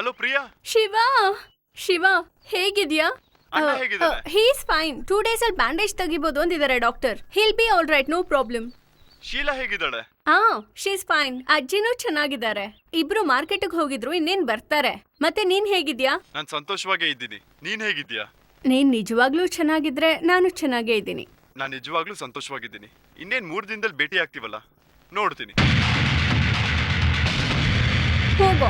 Hello Priya. Shiva Shiva ಹೇಗಿದ್ಯಾ? ಅಣ್ಣ ಹೇಗಿದ್ದಾರೆ? He is fine. 2 days ಅಲ್ಲಿ ಬ್ಯಾಂಡೇಜ್ ತೆಗಿಬಹುದು ಅಂದಿದ್ದಾರೆ doctor. He'll be all right, no problem. Sheela ಹೇಗಿದ್ದಾಳೆ? She is fine. ಅಜ್ಜಿನೂ ಚೆನ್ನಾಗಿದ್ದಾರೆ. ಇಬ್ರು ಮಾರ್ಕೆಟ್ಗೆ ಹೋಗಿದ್ರು, ಇನ್ನೇನ್ ಬರ್ತಾರೆ. ಮತ್ತೆ ನೀನ್ ಹೇಗಿದ್ಯಾ? ನಾನು ಸಂತೋಷವಾಗೇ ಇದ್ದೀನಿ. ನೀನ್ ಹೇಗಿದ್ಯಾ? ನೀನ್ ನಿಜವಾಗ್ಲೂ ಚೆನ್ನಾಗಿದ್ರೆ ನಾನು ಚೆನ್ನಾಗೇ ಇದ್ದೀನಿ. ನಾನು ನಿಜವಾಗ್ಲೂ ಸಂತೋಷವಾಗಿದ್ದೀನಿ. ಇನ್ನೇನ್ 3 ದಿನದಲ್ಲಿ ಭೇಟಿ ಆಗ್ತೀವಲ್ಲ, ನೋಡ್ತೀನಿ. ಹೋಗೋ.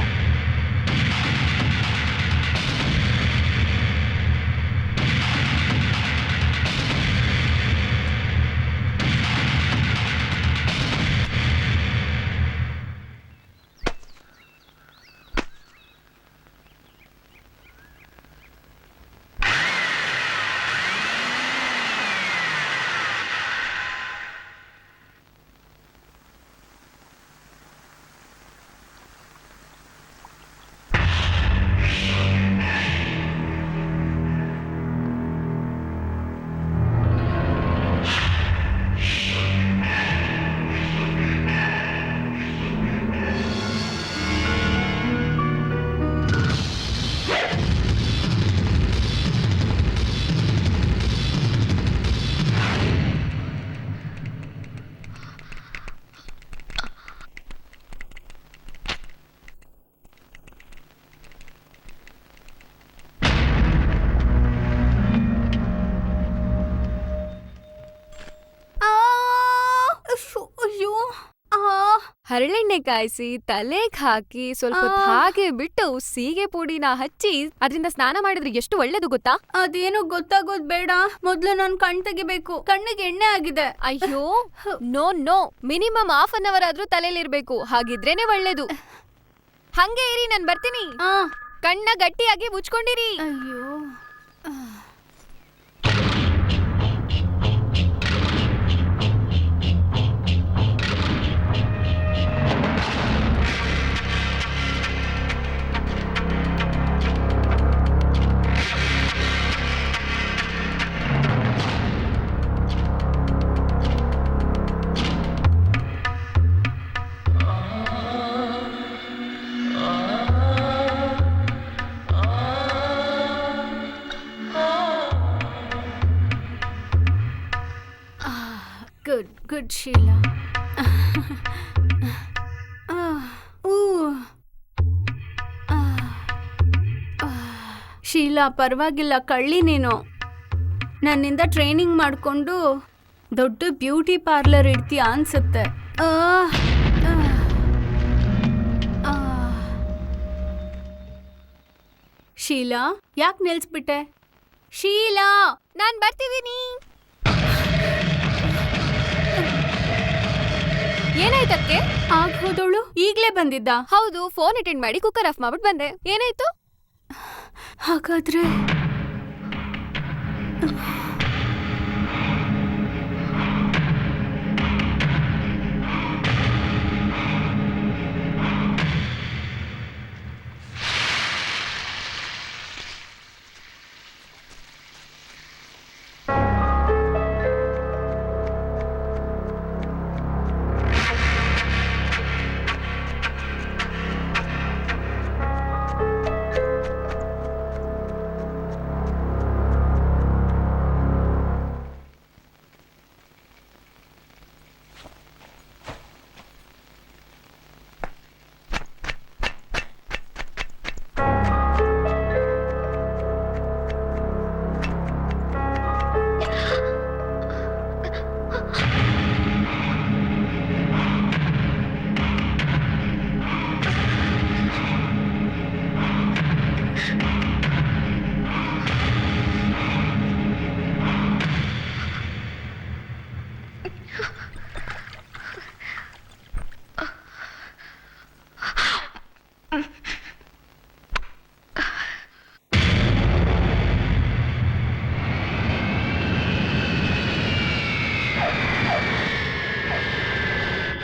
ಹರಳೆಣ್ಣೆ ಕಾಯಿಸಿ ತಲೆಗೆ ಹಾಕಿ ಸ್ವಲ್ಪ ಹಾಗೆ ಬಿಟ್ಟು ಸೀಗೆ ಪುಡಿನ ಹಚ್ಚಿ ಅದರಿಂದ ಸ್ನಾನ ಮಾಡಿದ್ರೆ ಎಷ್ಟು ಒಳ್ಳೇದು ಗೊತ್ತಾ? ಅದೇನು ಗೊತ್ತಾಗೋದ್ ಬೇಡ, ಮೊದ್ಲು ನಾನ್ ಕಣ್ ತೆಗಿಬೇಕು. ಕಣ್ಣಿಗೆ ಎಣ್ಣೆ ಆಗಿದೆ. ಅಯ್ಯೋ no no, minimum ½ an hour ಆದ್ರೂ ತಲೆಲಿರ್ಬೇಕು, ಹಾಗಿದ್ರೇನೆ ಒಳ್ಳೇದು. ಹಂಗೆ ಇರಿ, ನಾನ್ ಬರ್ತೀನಿ. ಕಣ್ಣ ಗಟ್ಟಿಯಾಗಿ ಮುಚ್ಕೊಂಡಿರಿ. ಅಯ್ಯೋ ಗುಡ್ ಶೀಲಾ. ಶೀಲಾ ಪರವಾಗಿಲ್ಲ, ಕಳ್ಳಿ ನೀನು. ನನ್ನಿಂದ ಟ್ರೈನಿಂಗ್ ಮಾಡಿಕೊಂಡು ದೊಡ್ಡ ಬ್ಯೂಟಿ ಪಾರ್ಲರ್ ಇಡ್ತೀಯ ಅನ್ಸುತ್ತೆ. ಶೀಲಾ ಯಾಕೆ ನಿಲ್ಸ್ಬಿಟ್ಟೆ? ಶೀಲಾ, ನಾನ್ ಬರ್ತಿದ್ದೀನಿ. ಏನಾಯ್ತಕ್ಕೆ? ಹೋದವಳು ಈಗ್ಲೇ ಬಂದಿದ್ದ? ಹೌದು, ಫೋನ್ ಅಟೆಂಡ್ ಮಾಡಿ ಕುಕ್ಕರ್ ಆಫ್ ಮಾಡ್ಬಿಟ್ಟು ಬಂದೆ. ಏನಾಯ್ತು? ಹಾಗಾದ್ರೆ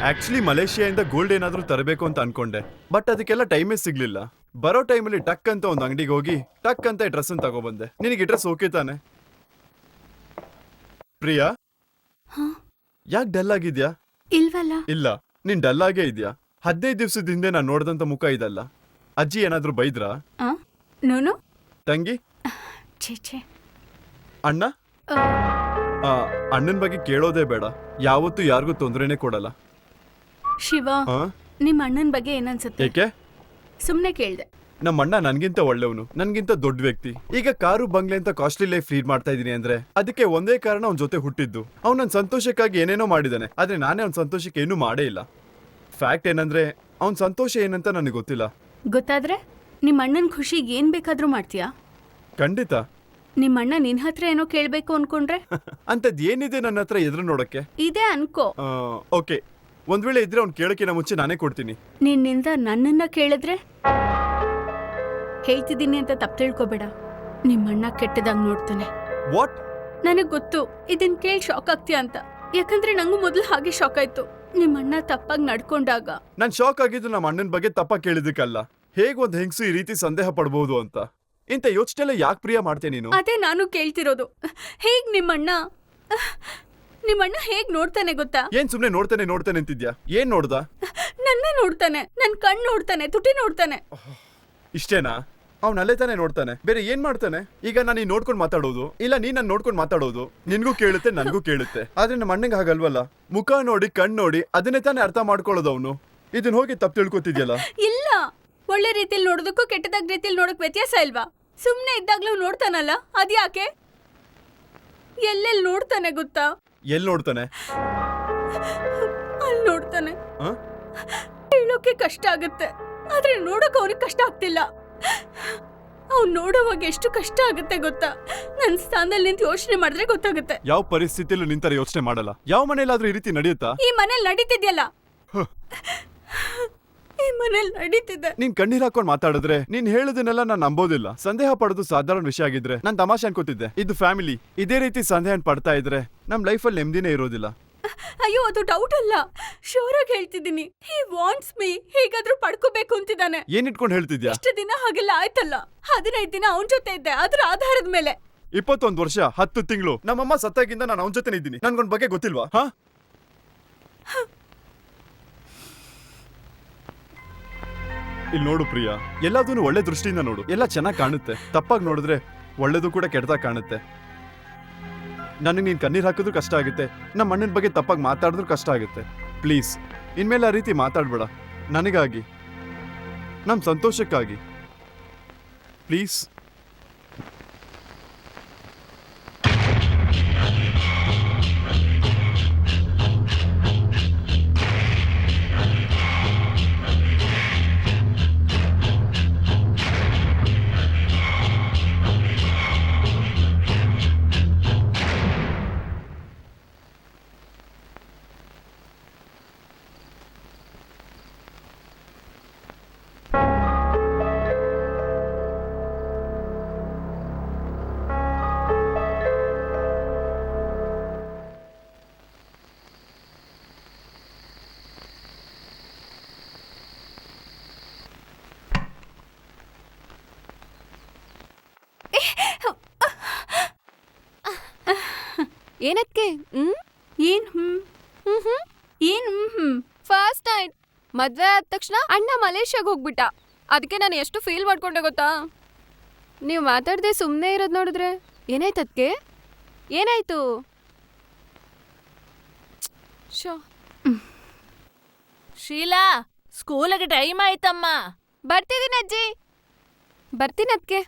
ಆಕ್ಚುಲಿ ಮಲೇಷಿಯಾದಿಂದ ಗೋಲ್ಡ್ ಏನಾದ್ರೂ ತರಬೇಕು ಅಂತ ಅನ್ಕೊಂಡೆ, ಬಟ್ ಅದಕ್ಕೆಲ್ಲ ಟೈಮೇ ಸಿಗ್ಲಿಲ್ಲ. ಬರೋ ಟೈಮಲ್ಲಿ ಟಕ್ ಅಂತ ಒಂದು ಅಂಗಡಿಗೆ ಹೋಗಿ ಟಕ್ ಅಂತ ಡ್ರೆಸ್ ತಗೊಬಂದೆ. ನಿನಗೆ ಡ್ರೆಸ್ ಓಕೆ ತಾನೆ? ಪ್ರಿಯಾ, ಯಾಕೆ ಡಲ್ ಆಗಿದ್ಯಾ? ಇಲ್ವಲ್ಲ. ಇಲ್ಲ, ನೀನ್ ಡಲ್ ಆಗೇ ಇದ್ಯಾ. 15 ದಿವಸದ ಹಿಂದೆ ನಾನು ನೋಡ್ದಂತ ಮುಖ ಇದಲ್ಲ. ಅಜ್ಜಿ ಏನಾದ್ರೂ ಬೈದ್ರಾ? ಆ ನೋನು ತಂಗಿ, ಛೇ ಛೇ ಅಣ್ಣ? ಆ, ಅಣ್ಣನ ಬಗ್ಗೆ ಕೇಳೋದೇ ಬೇಡ, ಯಾವತ್ತೂ ಯಾರಿಗೂ ತೊಂದರೆನೇ ಕೊಡಲ್ಲ. ಶಿವ ಆ? ನಿಮ್ಮ ಅಣ್ಣನ ಬಗ್ಗೆ ಏನನ್ಸುತ್ತೆ? ಏಕೆ? ಸುಮ್ನೆ ಕೇಳ್ದೆ. ನಮ್ಮ ಅಣ್ಣ ನನ್ಗಿಂತ ಒಳ್ಳೆಯವನು, ನನ್ಗಿಂತ ದೊಡ್ಡ ವ್ಯಕ್ತಿ. ಈಗ ಕಾರು ಬಂಗ್ಲೆ ಅಂತ ಕಾಸ್ಟ್ಲಿ ಲೈಫ್ ಲೀಡ್ ಮಾಡ್ತಾ ಇದೀನಿ ಅಂದ್ರೆ ಅದಕ್ಕೆ ಒಂದೇ ಕಾರಣ ಅವ್ನ ಜೊತೆ ಹುಟ್ಟಿದ್ದು. ಅವ್ನು ನನ್ನ ಸಂತೋಷಕ್ಕಾಗಿ ಏನೇನೋ ಮಾಡಿದಾನೆ, ಆದ್ರೆ ನಾನೇ ಅವ್ನ ಸಂತೋಷಕ್ಕೆ ಏನೂ ಮಾಡೇ ಇಲ್ಲ. ಫ್ಯಾಕ್ಟ್ ಏನಂದ್ರೆ ಅವ್ನ ಸಂತೋಷ ಏನಂತ ನನಗೆ ಗೊತ್ತಿಲ್ಲ. ಗೊತ್ತಾದ್ರೆ ನಿಮ್ಮ ಅಣ್ಣನ ಖುಷಿಗೆ ಏನ್ ಬೇಕಾದ್ರೂ ಮಾಡ್ತೀಯಾ? ಖಂಡಿತ. ನಿಮ್ಮ ಅಣ್ಣ ನಿನ್ ಹತ್ರ ಏನೋ ಕೇಳ್ಬೇಕು ಅನ್ಕೊಂಡ್ರೆ ಅಂತದ್ ಏನಿದೆ ನನ್ನ ಹತ್ರ ಎದುರು ನೋಡಕ್ಕೆ? ಇದೇ ಅನ್ಕೋ. ಓಕೆ, ಒಂದ್ ವೇಳೆ ಇದ್ರೆ ಅವ್ನು ಕೇಳೋಕ್ಕಿಂತ ಮುಂಚೆ ನಾನೇ ಕೊಡ್ತೀನಿ. ನಿನ್ನಿಂದ ನನ್ನನ್ನ ಕೇಳಿದ್ರೆ ಹೇಳ್ತಿದ್ದೀನಿ ಅಂತ ತಪ್ಪು ತಿಳ್ಕೊಬೇಡ. ನಿಮ್ಮಣ್ಣ ಕೆಟ್ಟದಾಗ ನೋಡ್ತಾನೆ. ವಾಟ್? ನನಗ್ ಗೊತ್ತು ಇದನ್ ಕೇಳಿ ಶಾಕ್ ಆಗ್ತೀಯ ಅಂತ, ಯಾಕಂದ್ರೆ ನಂಗೂ ಮೊದಲು ಹಾಗೆ ಶಾಕ್ ಆಯ್ತು ನಿಮ್ಮಣ್ಣ ತಪ್ಪಾಗಿ ನಡ್ಕೊಂಡಾಗ. ನಾನ್ ಶಾಕ್ ಆಗಿದ್ದು ನಮ್ಮ ಅಣ್ಣನ ಬಗ್ಗೆ ತಪ್ಪ ಕೇಳಿದಕ್ಕಲ್ಲ, ಹೇಗ್ ಒಂದ್ ಹೆಂಗಸು ಈ ರೀತಿ ಸಂದೇಹ ಪಡ್ಬೋದು ಅಂತ. ಇಂತ ಯೋಚನೆ ಯಾಕೆ ಪ್ರಿಯ ಮಾಡ್ತೇನೆ ನೀನು? ಅದೇ ನಾನು ಕೇಳ್ತಿರೋದು. ಹೇಗ್ ನಿಮ್ಮಣ್ಣ ಹೇಗ್ ನೋಡ್ತಾನೆ ಗೊತ್ತಾ? ಏನ್ ಸುಮ್ನೆ ನೋಡ್ತಾನೆ ಅಂತಿದ್ಯಾ? ಏನ್ ನೋಡ್ದ? ನನ್ನ ನೋಡ್ತಾನೆ, ನನ್ ಕಣ್ ನೋಡ್ತಾನೆ, ತುಟಿ ನೋಡ್ತಾನೆ. ಇಷ್ಟೇನಾ? ಅವ್ನ ಅಲ್ಲೇ ತಾನೇ ನೋಡ್ತಾನೆ, ಬೇರೆ ಏನ್ ಮಾಡ್ತಾನೆ? ಈಗ ನಾನು ನೀನ್ ನೋಡ್ಕೊಂಡ್ ಮಾತಾಡೋದು ಇಲ್ಲ ನೀನ್ ನನ್ ನೋಡ್ಕೊಂಡ್ ಮಾತಾಡೋದು ನಿನ್ಗೂ ಕೇಳುತ್ತೆ ನನ್ಗೂ ಕೇಳುತ್ತೆ. ಆದ್ರೆ ನಮ್ಮ ಅಣ್ಣಂಗೆ ಹಾಗಲ್ವಲ್ಲ, ಮುಖ ನೋಡಿ ಕಣ್ ನೋಡಿ ಅದನ್ನೇ ತಾನೇ ಅರ್ಥ ಮಾಡ್ಕೊಳ್ಳೋದು ಅವನು. ಇದನ್ ಹೋಗಿ ತಪ್ಪು ತಿಳ್ಕೊತಿದ್ಯಲ್ಲ. ಇಲ್ಲ, ಒಳ್ಳೆ ರೀತಿಲಿ ನೋಡೋದಕ್ಕೂ ಕೆಟ್ಟದಾಗ ರೀತಿಲಿ ನೋಡಕ್ ವ್ಯತ್ಯಾಸ ಇಲ್ವಾ? ಸುಮ್ನೆ ಇದ್ದಾಗ್ಲೂ ನೋಡ್ತಾನಲ್ಲ, ಅದ್ಯಾಕೆ? ಎಲ್ಲೆಲ್ಲಿ ನೋಡ್ತಾನೆ ಗೊತ್ತಾ? ಎಲ್ ನೋಡ್ತಾನೆ? ಅಲ್ಲಿ ನೋಡ್ತಾನೆ. ಆ? ಹೇಳೋಕೆ ಕಷ್ಟ ಆಗುತ್ತೆ, ಆದ್ರೆ ನೋಡಕ್ ಅವ್ನಿಗೆ ಕಷ್ಟ ಆಗ್ತಿಲ್ಲ. ಅವ್ನ್ ನೋಡೋವಾಗ ಎಷ್ಟು ಕಷ್ಟ ಆಗುತ್ತೆ ಗೊತ್ತಾ? ನನ್ ಸ್ಥಾನದಲ್ಲಿ ನಿಂತು ಯೋಚನೆ ಮಾಡಿದ್ರೆ ಗೊತ್ತಾಗುತ್ತೆ. ಯಾವ ಪರಿಸ್ಥಿತಿಲೂ ನಿಂತರ ಯೋಚನೆ ಮಾಡಲ್ಲ. ಯಾವ ಮನೇಲಾದ್ರೂ ಈ ರೀತಿ ನಡೆಯುತ್ತಾ? ಈ ಮನೇಲಿ ನಡೀತಿದ್ಯಲ್ಲ, ಹ. ಈ ಮನೇಲಿ ನಡೀತಿದ್ದೆ. ನೀನ್ ಕಣ್ಣೀರ್ ಹಾಕೊಂಡ್ ಮಾತಾಡಿದ್ರೆ ನೀನ್ ಹೇಳೋದನ್ನೆಲ್ಲ ನಾನ್ ನಂಬೋದಿಲ್ಲ. ಸಂದೇಹ ಪಡೋದು ಸಾಧಾರಣ ವಿಷಯ ಆಗಿದ್ರೆ ನಾನ್ ತಮಾಷೆ ಅನ್ಕೋತಿದ್ದೆ. ಇದು ಫ್ಯಾಮಿಲಿ, ಇದೇ ರೀತಿ ಸಂದೇಹ ಪಡ್ತಾ ಇದ್ರೆ ನಮ್ ಲೈಫಲ್ಲಿ ನೆಮ್ಮದಿನೇ ಇರೋದಿಲ್ಲ. ಅಯ್ಯೋ, ಅದು ಡೌಟ್ ಅಲ್ಲ, ಶೋರ್ ಆಗಿ ಹೇಳ್ತಿದ್ದೀನಿ. ಹಿ ವಾಂಟ್ಸ್ ಮೀ, ಹೇಗಾದ್ರೂ ಪಡ್ಕೋಬೇಕು ಅಂತಿದ್ದಾನೆ. ಏನ್ ಇಟ್ಕೊಂಡ್ ಹೇಳ್ತಿದ್ಯಾ? ಇಷ್ಟು ದಿನ ಹಾಗೆಲ್ಲ ಆಯ್ತಲ್ಲ, 15 ದಿನ ಅವನ್ ಜೊತೆ ಇದ್ದೆ, ಅದ್ರ ಆಧಾರದ ಮೇಲೆ. 21 ವರ್ಷ 10 ತಿಂಗಳು ನಮ್ಮಮ್ಮ ಸತ್ತಾಗಿಂದ ನಾನು ಅವನ ಜೊತೆ ಇದ್ದೀನಿ. ನನ್ಗೊಂದ್ ಬಗ್ಗೆ ಗೊತ್ತಿಲ್ವಾ? ಹಾ, ಇಲ್ಲಿ ನೋಡು ಪ್ರಿಯಾ, ಎಲ್ಲದನ್ನು ಒಳ್ಳೆ ದೃಷ್ಟಿಯಿಂದ ನೋಡು. ಎಲ್ಲ ಚೆನ್ನಾಗಿ ಕಾಣುತ್ತೆ. ತಪ್ಪಾಗಿ ನೋಡಿದ್ರೆ ಒಳ್ಳೇದು ಕೂಡ ಕೆಟ್ಟದಾಗ ಕಾಣುತ್ತೆ. ನನಗೆ ನೀನ್ ಕಣ್ಣೀರ್ ಹಾಕಿದ್ರು ಕಷ್ಟ ಆಗುತ್ತೆ, ನಮ್ಮ ಅಣ್ಣನ ಬಗ್ಗೆ ತಪ್ಪಾಗಿ ಮಾತಾಡಿದ್ರು ಕಷ್ಟ ಆಗುತ್ತೆ. ಪ್ಲೀಸ್ ಇನ್ಮೇಲೆ ಆ ರೀತಿ ಮಾತಾಡ್ಬೇಡ. ನನಗಾಗಿ, ನಮ್ಮ ಸಂತೋಷಕ್ಕಾಗಿ ಪ್ಲೀಸ್. ಏನಕ್ಕೆ? ಏನ್ ಏನ್ ಫಸ್ಟ್ ನೈಟ್ ಮದ್ವೆ ಆದ ತಕ್ಷಣ ಅಣ್ಣ ಮಲೇಷ್ಯಾಗ ಹೋಗ್ಬಿಟ್ಟ. ಅದಕ್ಕೆ ನಾನು ಎಷ್ಟು ಫೀಲ್ ಮಾಡ್ಕೊಂಡೆ ಗೊತ್ತಾ? ನೀವು ಮಾತಾಡದೆ ಸುಮ್ಮನೆ ಇರೋದು ನೋಡಿದ್ರೆ ಏನಾಯ್ತು? ಅದಕ್ಕೆ ಏನಾಯ್ತು? ಶೀಲಾ, ಸ್ಕೂಲಿಗೆ ಟೈಮ್ ಆಯ್ತಮ್ಮ. ಬರ್ತಿದ್ದೀನಿ ಅಜ್ಜಿ, ಬರ್ತೀನಿ ಅದಕ್ಕೆ.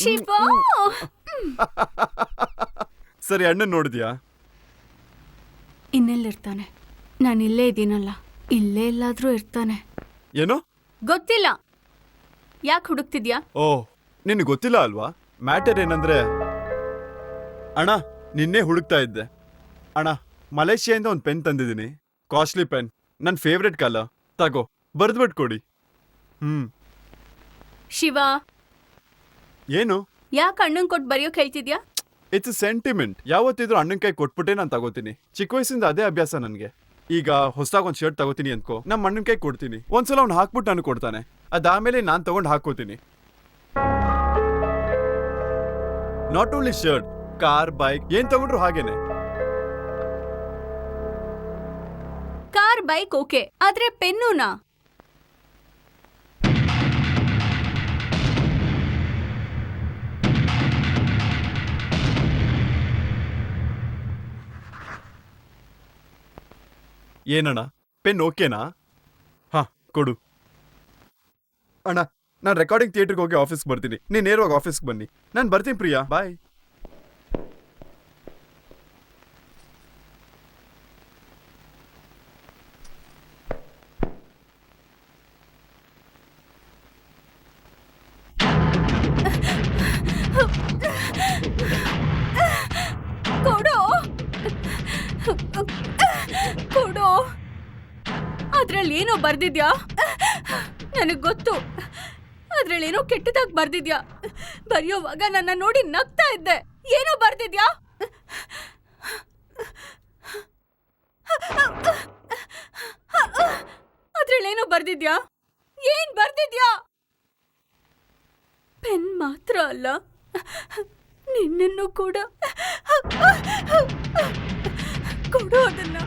ಶಿವ, ಸರಿ, ಅಣ್ಣನ್ ನೋಡಿದ್ಯಾ? ಇನ್ನೆಲ್ಲಿರ್ತಾನೆ? ನಾನು ಇಲ್ಲೇ ಇದ್ದೀನಲ್ಲ, ಇಲ್ಲೇ ಎಲ್ಲಾದ್ರೂ ಇರ್ತಾನೆ. ಏನೋ ಗೊತ್ತಿಲ್ಲ, ಯಾಕೆ ಹುಡುಕ್ತಿದ್ಯಾ? ಓ, ನಿನ್ಗೆ ಗೊತ್ತಿಲ್ಲ ಅಲ್ವಾ? ಮ್ಯಾಟರ್ ಏನಂದ್ರೆ, ಅಣ್ಣ ನಿನ್ನೆ ಹುಡುಕ್ತಾ ಇದ್ದೆ. ಅಣ್ಣ, ಮಲೇಷಿಯಾದಿಂದ ಒಂದು ಪೆನ್ ತಂದಿದ್ದೀನಿ, ಕಾಸ್ಟ್ಲಿ ಪೆನ್, ನನ್ನ ಫೇವ್ರೆಟ್ ಕಲರ್. ತಗೋ, ಬರ್ದ್ಬಿಟ್ಟು ಕೊಡಿ. ಶಿವ, ಏನು? ಯಾಕೆ ಅಣ್ಣಂಗೆ ಕೊಟ್ಟು ಬರೆಯೋಕೆ ಹೇಳ್ತಿದ್ಯಾ? It's sentiment. ಯಾವತ್ತಿದ್ರು ಅಣ್ಣನ ಕೈ ಕೊಟ್ಬಿಟ್ಟೆ ನಾನು ತಗೋತೀನಿ. ಚಿಕ್ಕ ವಯಸ್ಸಿಂದ ಅದೇ ಅಭ್ಯಾಸ ನನಗೆ. ಈಗ ಹೊಸದಾಗಿ ಒಂದು ಶರ್ಟ್ ತಗೋತೀನಿ ಅನ್ಕೋ, ನಮ್ಮ ಅಣ್ಣನ ಕೈ ಕೊಡ್ತೀನಿ. ಒಂದ್ಸಲ ಅವ್ನು ಹಾಕ್ಬಿಟ್ಟು ನನಗೆ ಕೊಡ್ತಾನೆ, ಅದಾದ್ಮೇಲೆ ನಾನು ತಗೊಂಡು ಹಾಕೋತೀನಿ. Not only shirt, car, bike ಏನ್ ತಗೊಂಡ್ರು ಹಾಗೇನೆ. ಬೈಕ್ ಓಕೆ, ಆದ್ರೆ ಪೆನ್ನುನಾ? ಏನಣ್ಣ, ಪೆನ್ ಓಕೆನಾ? ಹಾ, ಕೊಡು. ಅಣ್ಣ, ನಾನು ರೆಕಾರ್ಡಿಂಗ್ ಥಿಯೇಟರ್ಗೆ ಹೋಗಿ ಆಫೀಸ್ಗೆ ಬರ್ತೀನಿ. ನೀನು ನೇರವಾಗಿ ಆಫೀಸ್ಗೆ ಬನ್ನಿ. ನಾನು ಬರ್ತೀನಿ ಪ್ರಿಯಾ, ಬಾಯ್. ಕೊಡು ಕೊಡು. ಅದ್ರಲ್ಲಿ ಏನೋ ಬರ್ದಿದ್ಯಾ? ನನಗ್ ಗೊತ್ತು, ಅದ್ರಲ್ಲಿ ಏನೋ ಕೆಟ್ಟದಾಗಿ ಬರ್ದಿದ್ಯಾ. ಬರೆಯೋವಾಗ ನನ್ನ ನೋಡಿ ನಗ್ತಾ ಇದ್ದೆ. ಏನೋ ಬರ್ದಿದ್ಯಾ? ಅದ್ರಲ್ಲಿ ಏನೋ ಬರ್ದಿದ್ಯಾ? ಏನ್ ಬರ್ದಿದ್ಯಾ? ಪೆನ್ ಮಾತ್ರ ಅಲ್ಲ, ನಿನ್ನನ್ನು ಕೂಡ. ಕೊಡು ಅದನ್ನ.